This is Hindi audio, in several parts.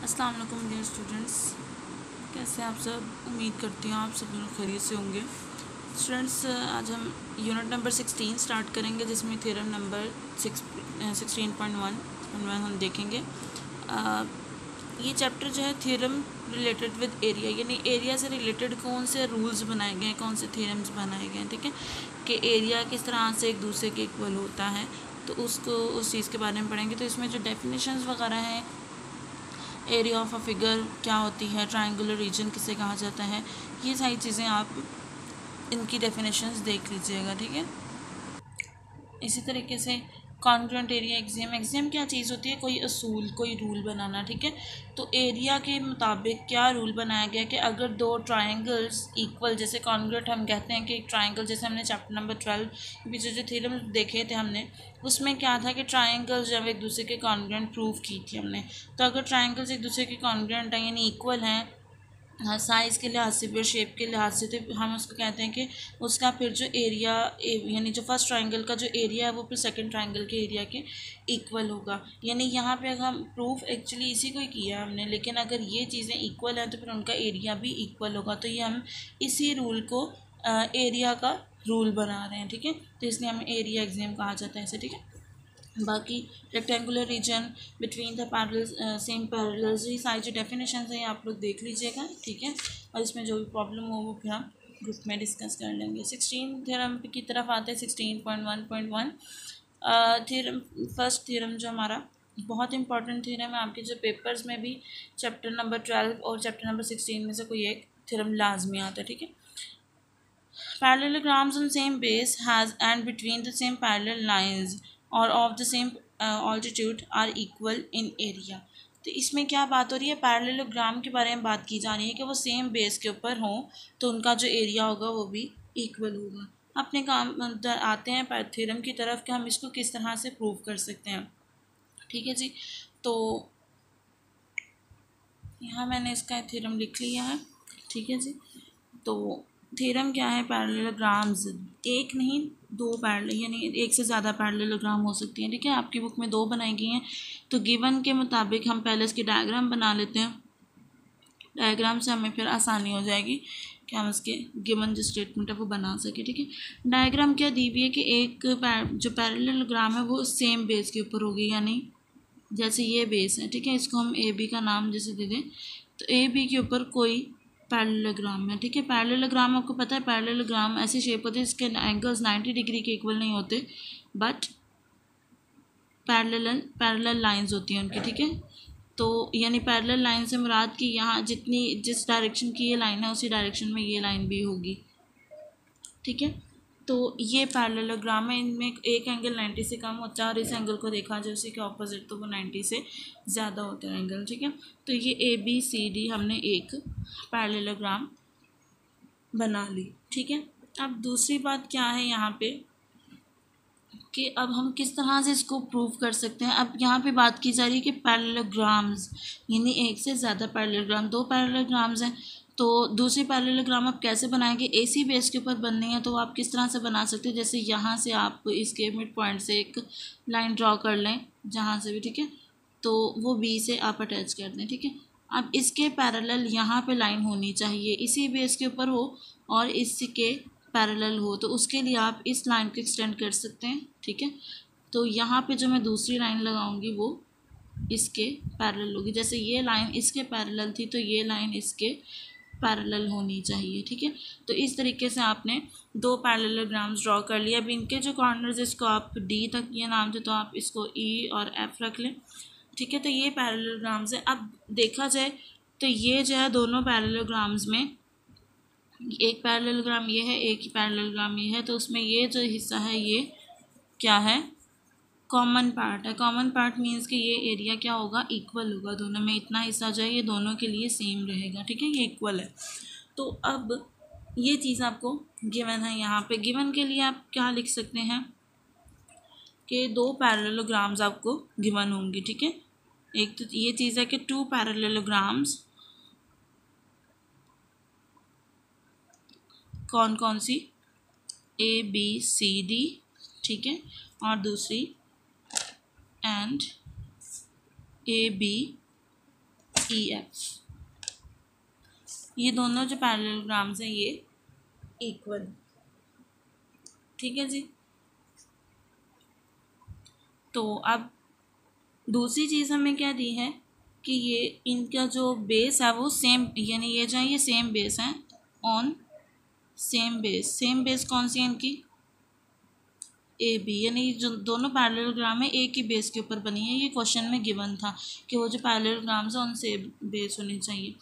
अस्सलाम वालेकुम डियर स्टूडेंट्स, कैसे आप सब। उम्मीद करती हूँ आप सब लोग खैरियत से होंगे। स्टूडेंट्स, आज हम यूनिट नंबर 16 स्टार्ट करेंगे, जिसमें थ्योरम नंबर 16.1 हम देखेंगे। ये चैप्टर जो है थ्योरम रिलेटेड विद एरिया, यानी एरिया से रिलेटेड कौन से रूल्स बनाए गए हैं, कौन से थ्योरम्स बनाए गए हैं, ठीक है, कि एरिया किस तरह से एक दूसरे के इक्वल होता है, तो उसको उस चीज़ के बारे में पढ़ेंगे। तो इसमें जो डेफिनेशंस वगैरह हैं, एरिया ऑफ अ फिगर क्या होती है, ट्रायंगुलर रीजन किसे कहा जाता है, ये सारी चीज़ें आप इनकी डेफिनेशंस देख लीजिएगा, ठीक है। इसी तरीके से कॉन्ग्रुएंट एरिया एक्सियम, एक्सियम क्या चीज़ होती है, कोई असूल, कोई रूल बनाना, ठीक है। तो एरिया के मुताबिक क्या रूल बनाया गया कि अगर दो ट्रायंगल्स इक्वल, जैसे कॉन्ग्रुएंट हम कहते हैं कि एक ट्रायंगल, जैसे हमने चैप्टर नंबर 12 पीछे जो थ्योरम देखे थे हमने, उसमें क्या था कि ट्रायंगल्स जब एक दूसरे के कॉन्ग्रुएंट प्रूव की थी हमने। तो अगर ट्रायंगल्स एक दूसरे के कॉन्ग्रुएंट हैं, यानी इक्वल हैं, हाँ, साइज़ के लिहाज से भी और शेप के लिहाज से, तो हम उसको कहते हैं कि उसका फिर जो एरिया, यानी जो फर्स्ट ट्रायंगल का जो एरिया है वो फिर सेकंड ट्रायंगल के एरिया के इक्वल होगा। यानी यहाँ पे अगर हम प्रूफ एक्चुअली इसी को ही किया है हमने, लेकिन अगर ये चीज़ें इक्वल हैं तो फिर उनका एरिया भी इक्वल होगा। तो ये हम इसी रूल को एरिया का रूल बना रहे हैं, ठीक है। तो इसलिए हमें एरिया एक्सियम कहा जाता है इसे, ठीक है। बाकी rectangular reason, between the parallel, same parallels, ये सारी जो डेफिनेशन है आप लोग देख लीजिएगा, ठीक है। और इसमें जो भी प्रॉब्लम हो वो फिर हम ग्रुप में डिस्कस कर लेंगे। 16 थ्योरम की तरफ आते हैं। 16.1.1 थ्योरम, फर्स्ट थ्योरम जो हमारा बहुत इंपॉर्टेंट थ्योरम है, आपके जो पेपर्स में भी चैप्टर नंबर 12 और चैप्टर नंबर 16 में से कोई एक थ्योरम लाजमी आता है, ठीक है। Parallelograms on same base has and between the same parallel lines or of the same altitude are equal in area। तो इसमें क्या बात हो रही है, पैरेललोग्राम के बारे में बात की जा रही है कि वो सेम बेस के ऊपर हों तो उनका जो एरिया होगा वो भी इक्वल होगा। अपने काम आते हैं थ्योरम की तरफ कि हम इसको किस तरह से प्रूव कर सकते हैं, ठीक है जी। तो यहाँ मैंने इसका थ्योरम लिख लिया है, ठीक है जी। तो थ्योरम क्या है, पैरेललोग्राम्स, एक नहीं दो पैरेलल, यानी एक से ज़्यादा पैरेललोग्राम हो सकती हैं, ठीक है। आपकी बुक में दो बनाई गई हैं, तो गिवन के मुताबिक हम पहले इसकी डायग्राम बना लेते हैं। डायग्राम से हमें फिर आसानी हो जाएगी कि हम इसके गिवन जो स्टेटमेंट है वो बना सके, ठीक है। डायग्राम क्या दी हुई है कि एक जो पैरेललोग्राम है वो सेम बेस के ऊपर होगी, यानी जैसे ये बेस है, ठीक है, इसको हम ए बी का नाम जैसे दे दें, तो ए बी के ऊपर कोई पैरेललोग्राम है, ठीक है। पैरेललोग्राम आपको पता है, पैरेललोग्राम ऐसी शेप होती है इसके एंगल्स 90 डिग्री के इक्वल नहीं होते, बट पैरेलल लाइंस होती हैं उनकी, ठीक है। तो यानी पैरेलल लाइन से मुराद कि यहाँ जिस डायरेक्शन की ये लाइन है उसी डायरेक्शन में ये लाइन भी होगी, ठीक है। तो ये पैरेललोग्राम है, इनमें एक एंगल 90 से कम होता है और इस एंगल को देखा जाए उसी के ऑपोजिट तो वो 90 से ज़्यादा होता है एंगल, ठीक है। तो ये ABCD हमने एक पैरेललोग्राम बना ली, ठीक है। अब दूसरी बात क्या है यहाँ पे कि अब हम किस तरह से इसको प्रूव कर सकते हैं। अब यहाँ पे बात की जा रही है कि पैरेललोग्राम्स, यानी एक से ज़्यादा पैरेललोग्राम, दो पैरेललोग्राम्स हैं, तो दूसरी पैरेललोग्राम आप कैसे बनाएंगे, AC बेस के ऊपर बननी है तो आप किस तरह से बना सकते हैं। जैसे यहाँ से आप इसके मिड पॉइंट से एक लाइन ड्रॉ कर लें, जहाँ से भी, ठीक है, तो वो B से आप अटैच कर दें, ठीक है। अब इसके पैरेलल यहाँ पे लाइन होनी चाहिए, इसी बेस के ऊपर हो और इसके पैरेलल हो, तो उसके लिए आप इस लाइन को एक्सटेंड कर सकते हैं, ठीक है। तो यहाँ पे जो मैं दूसरी लाइन लगाऊंगी वो इसके पैरेलल होगी, जैसे ये लाइन इसके पैरेलल थी तो ये लाइन इसके पैरेलल होनी चाहिए, ठीक है। तो इस तरीके से आपने दो पैरेललोग्राम्स ड्रॉ कर लिया। अब इनके जो कॉर्नर्स इसको आप D तक ये नाम दे, तो आप इसको E और F रख लें, ठीक है। तो ये पैरेललोग्राम्स है। अब देखा जाए तो ये जो है दोनों पैरेललोग्राम्स में एक पैरेललोग्राम ये है, एक ही पैरेललोग्राम ये है, तो उसमें ये जो हिस्सा है ये क्या है, कॉमन पार्ट है। कॉमन पार्ट मीन्स कि ये एरिया क्या होगा, इक्वल होगा, दोनों में इतना हिस्सा जो है ये दोनों के लिए सेम रहेगा, ठीक है, ये इक्वल है। तो अब ये चीज़ आपको गिवन है। यहाँ पे गिवन के लिए आप क्या लिख सकते हैं कि दो पैरेललोग्राम्स आपको गिवन होंगी, ठीक है। एक तो ये चीज़ है कि टू पैरेललोग्राम्स, कौन कौन सी, ABCD, ठीक है, और दूसरी एंड ABE, ई एफ, ये दोनों जो पैरेललोग्राम्स हैं ये इक्वल, ठीक है जी। तो अब दूसरी चीज़ हमें क्या दी है कि ये इनका जो बेस है वो सेम, यानी ये जो है ये सेम बेस है on same base. Same base कौन सी है इनकी? ए बी, यानी जो दोनों पैरेललोग्राम है एक ही बेस के ऊपर बनी है। ये क्वेश्चन में गिवन था कि वो जो पैरेललोग्राम्स है उनसे बेस होनी चाहिए,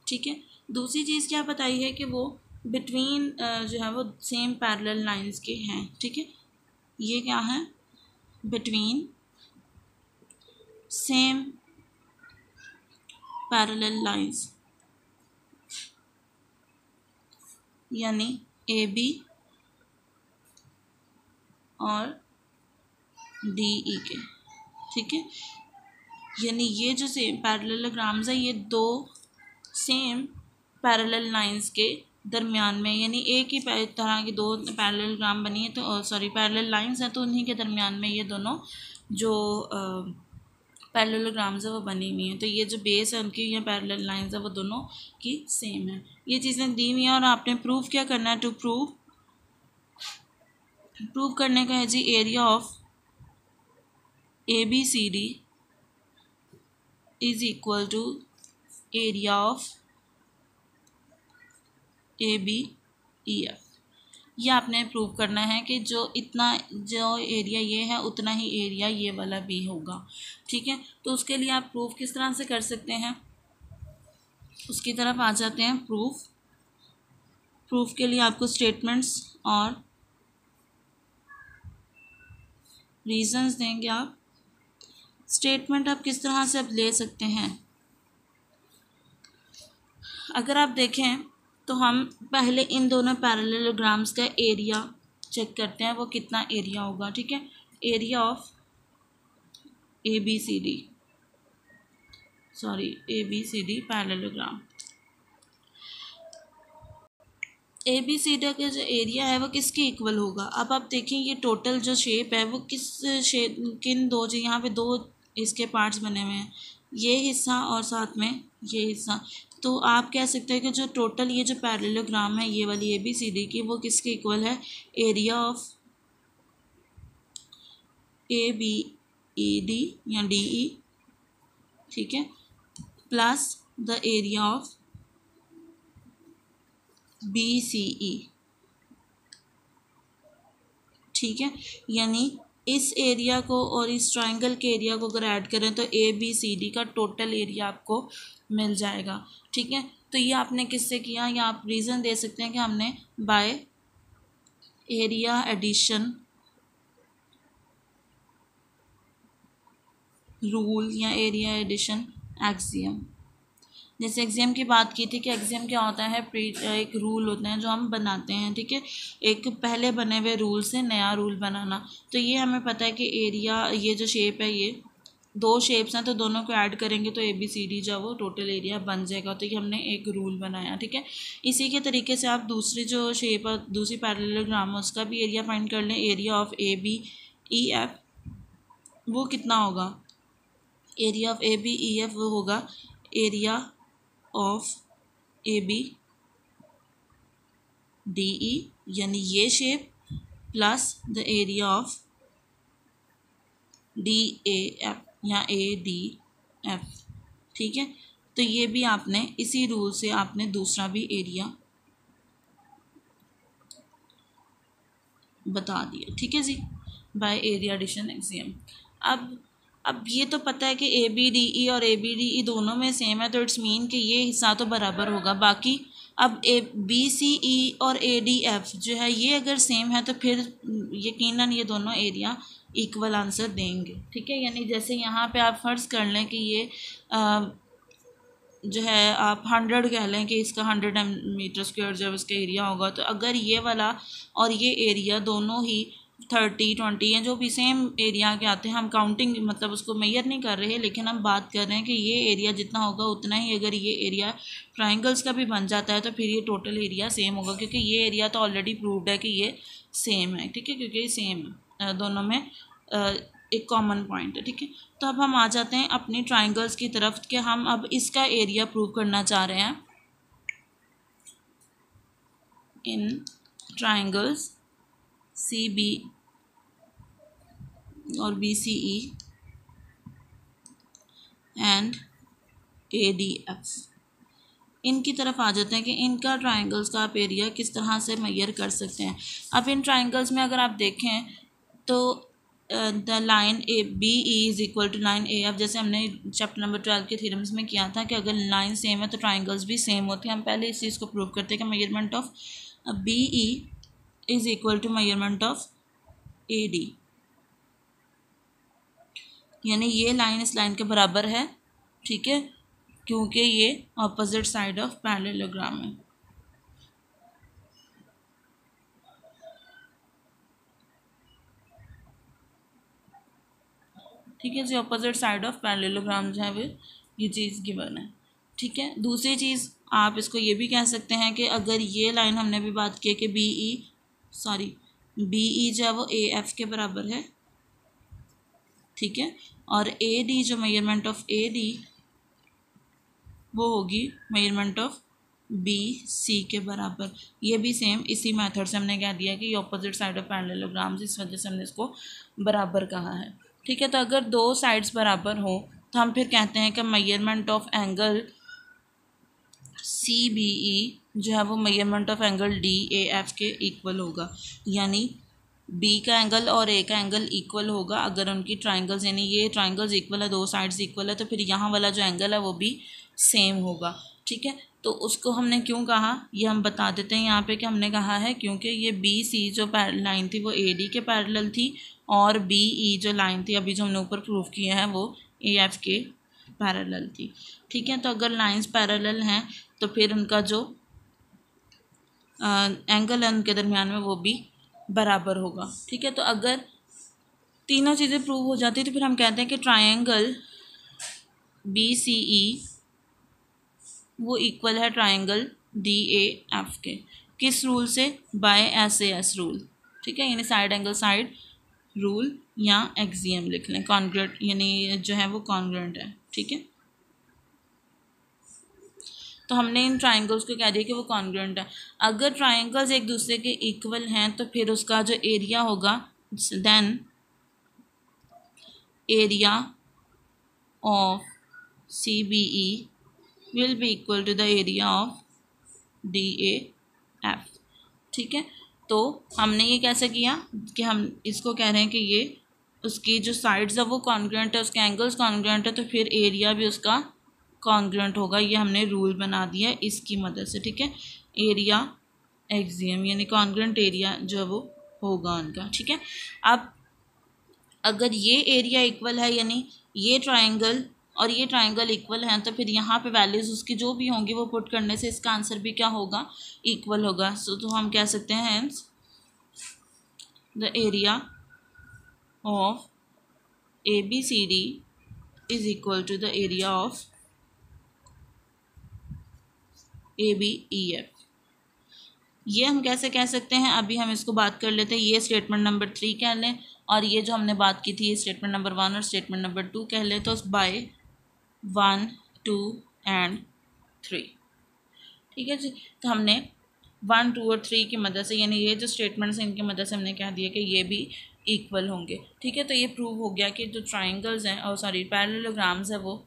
ठीक है। दूसरी चीज़ क्या बताई है कि वो बिटवीन जो है वो सेम पैरेलल लाइंस के हैं, ठीक है। ये क्या है? बिटवीन सेम पैरेलल लाइंस, यानी ए बी और डी ई के, ठीक है। यानी ये जो सेम पैरेललोग्राम्स है ये दो सेम पैरेलल लाइंस के दरमियान में, यानी एक ही तरह की दो पैरेललोग्राम बनी है तो सॉरी पैरेलल लाइंस हैं तो उन्हीं के दरमियान में ये दोनों जो पैरेललोग्राम्स है वो बनी हुई हैं। तो ये जो बेस है उनकी या पैरेलल लाइंस है वो दोनों की सेम है। ये चीज़ें दी हुई हैं और आपने प्रूव क्या करना है? टू प्रूव करने का है जी area of A B C D is equal to area of A B E F. ये आपने प्रूव करना है कि जो इतना जो एरिया ये है उतना ही एरिया ये वाला भी होगा, ठीक है। तो उसके लिए आप प्रूफ किस तरह से कर सकते हैं, उसकी तरफ आ जाते हैं। प्रूफ के लिए आपको स्टेटमेंट्स और रीजंस देंगे आप। स्टेटमेंट आप किस तरह से आप ले सकते हैं? अगर आप देखें तो हम पहले इन दोनों पैरेललोग्राम्स का एरिया चेक करते हैं, वो कितना एरिया होगा, ठीक है। Area of A B C D parallelogram, A B C D का जो एरिया है वो किसके इक्वल होगा? अब आप देखें ये टोटल जो शेप है वो किस शेप, किन दो, जो यहाँ पे दो इसके पार्ट्स बने हुए हैं, ये हिस्सा और साथ में ये हिस्सा। तो आप कह सकते हैं कि जो टोटल ये जो पैरेललोग्राम है ये वाली ए बी सी डी की, वो किसके इक्वल है? Area of A B E D या डी ई, ठीक है, plus the area of B C E, ठीक है। यानी इस एरिया को और इस ट्राइंगल के एरिया को अगर ऐड करें तो ए बी सी डी का टोटल एरिया आपको मिल जाएगा, ठीक है। तो ये आपने किससे किया, या आप रीज़न दे सकते हैं कि हमने बाय एरिया एडिशन रूल या एरिया एडिशन एक्सियम। जैसे एक्सियम की बात की थी कि एक्सियम क्या होता है? एक रूल होता है जो हम बनाते हैं, ठीक है। एक पहले बने हुए रूल से नया रूल बनाना। तो ये हमें पता है कि एरिया, ये जो शेप है ये दो शेप्स हैं तो दोनों को ऐड करेंगे तो ए बी सी डी जो वो टोटल एरिया बन जाएगा। तो ये हमने एक रूल बनाया, ठीक है। इसी के तरीके से आप दूसरी जो शेप है, दूसरी पैरेललोग्राम है, उसका भी एरिया फाइंड कर लें। Area of A B E F वो कितना होगा? Area of A B E F वो होगा area of A B D E, यानी ये shape plus the area of D A F या ए डी एफ, ठीक है। तो ये भी आपने इसी रूल से आपने दूसरा भी एरिया बता दिया, ठीक है जी, बाय एरिया एडिशन एक्सियम। अब ये तो पता है कि ए बी डी ई और ए बी डी ई दोनों में सेम है, तो इट्स मीन कि ये हिस्सा तो बराबर होगा। बाकी अब ए बी सी ई और ए डी एफ जो है ये अगर सेम है तो फिर यकीनन ये दोनों एरिया इक्वल आंसर देंगे, ठीक है। यानी जैसे यहाँ पे आप फ़र्ज़ कर लें कि ये जो है आप 100 कह लें कि इसका 100 मीटर स्क्वायर जब इसका एरिया होगा, तो अगर ये वाला और ये एरिया दोनों ही 30, 20 या जो भी सेम एरिया के आते हैं, हम काउंटिंग मतलब उसको मेजर नहीं कर रहे, लेकिन हम बात कर रहे हैं कि ये एरिया जितना होगा उतना ही अगर ये एरिया ट्राइंगल्स का भी बन जाता है तो फिर ये टोटल एरिया सेम होगा, क्योंकि ये एरिया तो ऑलरेडी प्रूव्ड है कि ये सेम है, ठीक है, क्योंकि ये सेम है दोनों में एक कॉमन पॉइंट है, ठीक है। तो अब हम आ जाते हैं अपने ट्राइंगल्स की तरफ कि हम अब इसका एरिया प्रूव करना चाह रहे हैं। इन ट्राइंगल्स सी बी और B C E and A D F, इनकी तरफ आ जाते हैं कि इनका ट्राइंगल्स का आप एरिया किस तरह से मेजर कर सकते हैं। अब इन ट्राइंगल्स में अगर आप देखें तो the line A B E is equal to line A F, जैसे हमने चैप्टर नंबर 12 के थ्योरम्स में किया था कि अगर लाइन सेम है तो ट्राइंगल्स भी सेम होते हैं। हम पहले इस चीज़ को प्रूव करते हैं कि measurement of B E is equal to measurement of A D, यानी ये लाइन इस लाइन के बराबर है, ठीक है, क्योंकि ये ऑपोजिट साइड ऑफ पैरेललोग्राम है। ठीक है जी, ऑपोजिट साइड ऑफ पैरेललोग्राम जो है वो ये चीज़ गिवन है, ठीक है। दूसरी चीज़ आप इसको ये भी कह सकते हैं कि अगर ये लाइन हमने भी बात की कि बी ई जो है वो ए एफ के बराबर है, ठीक है, और ए डी जो मेजरमेंट ऑफ ए डी वो होगी मेजरमेंट ऑफ बी सी के बराबर। ये भी सेम इसी मेथड से हमने कह दिया कि ये ऑपोजिट साइड ऑफ पैरेललोग्राम्स, इस वजह से हमने इसको बराबर कहा है, ठीक है। तो अगर दो साइड्स बराबर हो तो हम फिर कहते हैं कि measurement of angle C B E जो है वो measurement of angle D A F के इक्वल होगा, यानी बी का एंगल और ए का एंगल इक्वल होगा अगर उनकी ट्राइंगल्स, यानी ये ट्राइंगल्स इक्वल है, दो साइड्स इक्वल है, तो फिर यहाँ वाला जो एंगल है वो भी सेम होगा, ठीक है। तो उसको हमने क्यों कहा ये हम बता देते हैं यहाँ पे कि हमने कहा है क्योंकि ये बी सी जो लाइन थी वो ए डी के पैरेलल थी और बी ई जो लाइन थी अभी जो हमने ऊपर प्रूव किया है वो ए एफ के पैरेलल थी, ठीक है। तो अगर लाइंस पैरेलल हैं तो फिर उनका जो एंगल है उनके दरमियान में वो भी बराबर होगा, ठीक है। तो अगर तीनों चीज़ें प्रूव हो जाती तो फिर हम कहते हैं कि ट्रायंगल बी सी ई वो इक्वल है ट्रायंगल डी ए एफ के। किस रूल से? By S A S rule, ठीक है, यानी साइड एंगल साइड रूल या एक्सियम लिख लें, कॉन्ग्रुएंट यानी जो है वो कॉन्ग्रुएंट है, ठीक है। तो हमने इन ट्राइंगल्स को कह दिया कि वो कॉन्ग्रुएंट है। अगर ट्राइंगल्स एक दूसरे के इक्वल हैं तो फिर उसका जो एरिया होगा then area of C B E will be equal to the area of D A F, ठीक है। तो हमने ये कैसे किया कि हम इसको कह रहे हैं कि ये उसकी जो साइड्स है वो कॉन्ग्रुएंट है, उसके एंगल्स कॉन्ग्रुएंट है, तो फिर एरिया भी उसका कॉन्ग्रुएंट होगा। ये हमने रूल बना दिया है इसकी मदद से, ठीक है। एरिया एक्सियम यानी कॉन्ग्रुएंट एरिया जो है वो होगा उनका, ठीक है। अब अगर ये एरिया इक्वल है यानी ये ट्राइंगल और ये ट्राइंगल इक्वल हैं तो फिर यहाँ पे वैल्यूज़ उसकी जो भी होंगी वो पुट करने से इसका आंसर भी क्या होगा? इक्वल होगा। सो तो हम कह सकते हैं hence the area of A B C D is equal to the area of A B E F. ये हम कैसे कह सकते हैं? अभी हम इसको बात कर लेते हैं। ये स्टेटमेंट नंबर 3 कह लें और ये जो हमने बात की थी ये स्टेटमेंट नंबर 1 और स्टेटमेंट नंबर 2 कह लें। तो बाय 1, 2 एंड 3, ठीक है जी। तो हमने 1, 2 और 3 की मदद से यानी ये जो स्टेटमेंट्स हैं इनकी मदद से हमने कह दिया कि ये भी इक्वल होंगे, ठीक है। तो ये प्रूव हो गया कि जो ट्राइंगल्स हैं और सॉरी पैरेललोग्राम्स है वो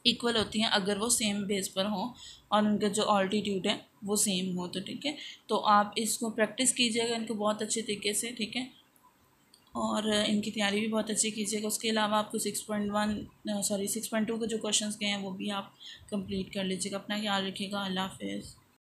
इक्वल होती हैं अगर वो सेम बेस पर हों और उनका जो ऑल्टीट्यूड है वो सेम हो, तो ठीक है। तो आप इसको प्रैक्टिस कीजिएगा इनको बहुत अच्छे तरीके से, ठीक है, और इनकी तैयारी भी बहुत अच्छी कीजिएगा। उसके अलावा आपको 6.2 के जो क्वेश्चंस गए हैं वो भी आप कंप्लीट कर लीजिएगा। अपना ख्याल रखिएगा। अल्लाह हाफ़िज़।